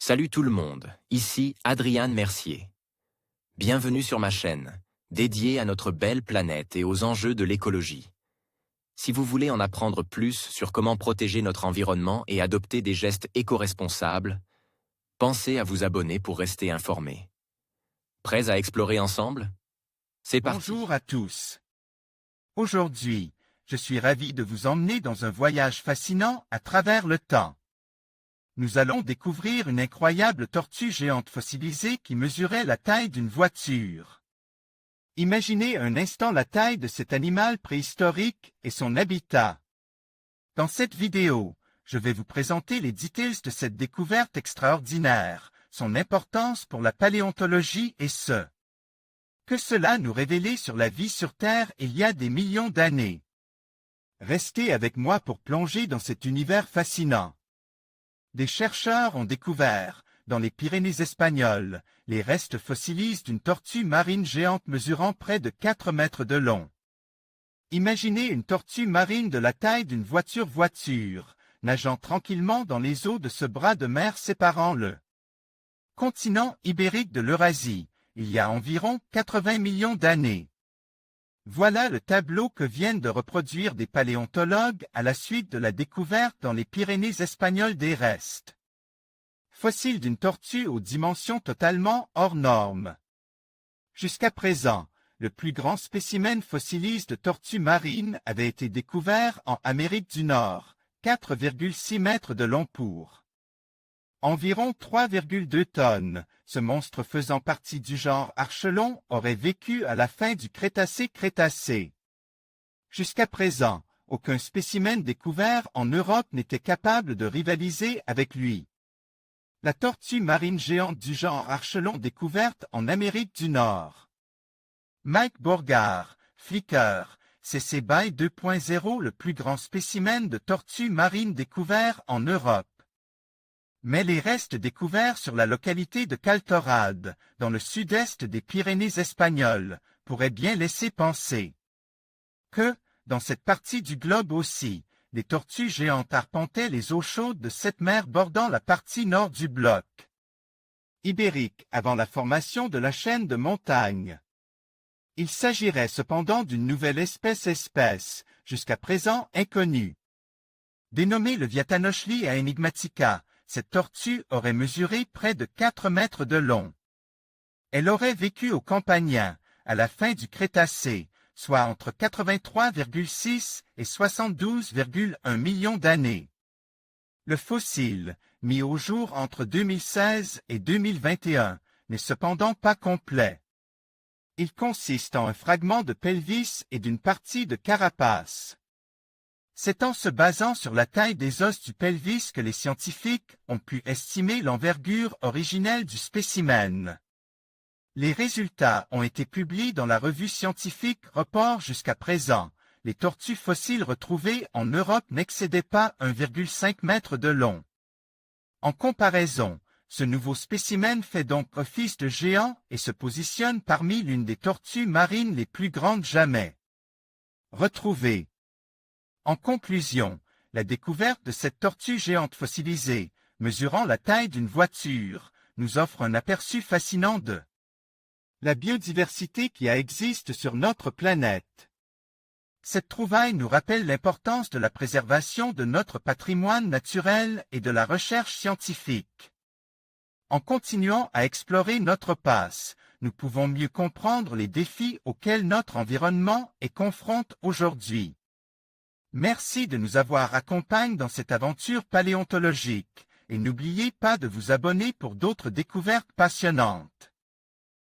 Salut tout le monde, ici Adrian Mercier. Bienvenue sur ma chaîne, dédiée à notre belle planète et aux enjeux de l'écologie. Si vous voulez en apprendre plus sur comment protéger notre environnement et adopter des gestes éco-responsables, pensez à vous abonner pour rester informé. Prêts à explorer ensemble? C'est parti. Bonjour à tous. Aujourd'hui, je suis ravi de vous emmener dans un voyage fascinant à travers le temps. Nous allons découvrir une incroyable tortue géante fossilisée qui mesurait la taille d'une voiture. Imaginez un instant la taille de cet animal préhistorique et son habitat. Dans cette vidéo, je vais vous présenter les détails de cette découverte extraordinaire, son importance pour la paléontologie et ce que cela nous révélait sur la vie sur Terre il y a des millions d'années. Restez avec moi pour plonger dans cet univers fascinant. Des chercheurs ont découvert, dans les Pyrénées espagnoles, les restes fossilisés d'une tortue marine géante mesurant près de 4 mètres de long. Imaginez une tortue marine de la taille d'une voiture, nageant tranquillement dans les eaux de ce bras de mer séparant le continent ibérique de l'Eurasie, il y a environ 80 millions d'années. Voilà le tableau que viennent de reproduire des paléontologues à la suite de la découverte dans les Pyrénées espagnoles des restes fossiles d'une tortue aux dimensions totalement hors normes. Jusqu'à présent, le plus grand spécimen fossilisé de tortue marine avait été découvert en Amérique du Nord, 4,6 mètres de long pour environ 3,2 tonnes. Ce monstre faisant partie du genre Archelon aurait vécu à la fin du Crétacé. Jusqu'à présent, aucun spécimen découvert en Europe n'était capable de rivaliser avec lui. La tortue marine géante du genre Archelon découverte en Amérique du Nord. Mike Borgard, Flickr, CC BY 2.0 le plus grand spécimen de tortue marine découvert en Europe. Mais les restes découverts sur la localité de Caltorade, dans le sud-est des Pyrénées espagnoles, pourraient bien laisser penser que, dans cette partie du globe aussi, des tortues géantes arpentaient les eaux chaudes de cette mer bordant la partie nord du bloc ibérique avant la formation de la chaîne de montagnes. Il s'agirait cependant d'une nouvelle espèce, jusqu'à présent inconnue. Dénommée le Viatanochli enigmatica, cette tortue aurait mesuré près de 4 mètres de long. Elle aurait vécu au Campanian, à la fin du Crétacé, soit entre 83,6 et 72,1 millions d'années. Le fossile, mis au jour entre 2016 et 2021, n'est cependant pas complet. Il consiste en un fragment de pelvis et d'une partie de carapace. C'est en se basant sur la taille des os du pelvis que les scientifiques ont pu estimer l'envergure originelle du spécimen. Les résultats ont été publiés dans la revue scientifique Report jusqu'à présent. Les tortues fossiles retrouvées en Europe n'excédaient pas 1,5 mètre de long. En comparaison, ce nouveau spécimen fait donc office de géant et se positionne parmi l'une des tortues marines les plus grandes jamais retrouvées. En conclusion, la découverte de cette tortue géante fossilisée, mesurant la taille d'une voiture, nous offre un aperçu fascinant de la biodiversité qui existe sur notre planète. Cette trouvaille nous rappelle l'importance de la préservation de notre patrimoine naturel et de la recherche scientifique. En continuant à explorer notre passe, nous pouvons mieux comprendre les défis auxquels notre environnement est confronté aujourd'hui. Merci de nous avoir accompagnés dans cette aventure paléontologique, et n'oubliez pas de vous abonner pour d'autres découvertes passionnantes.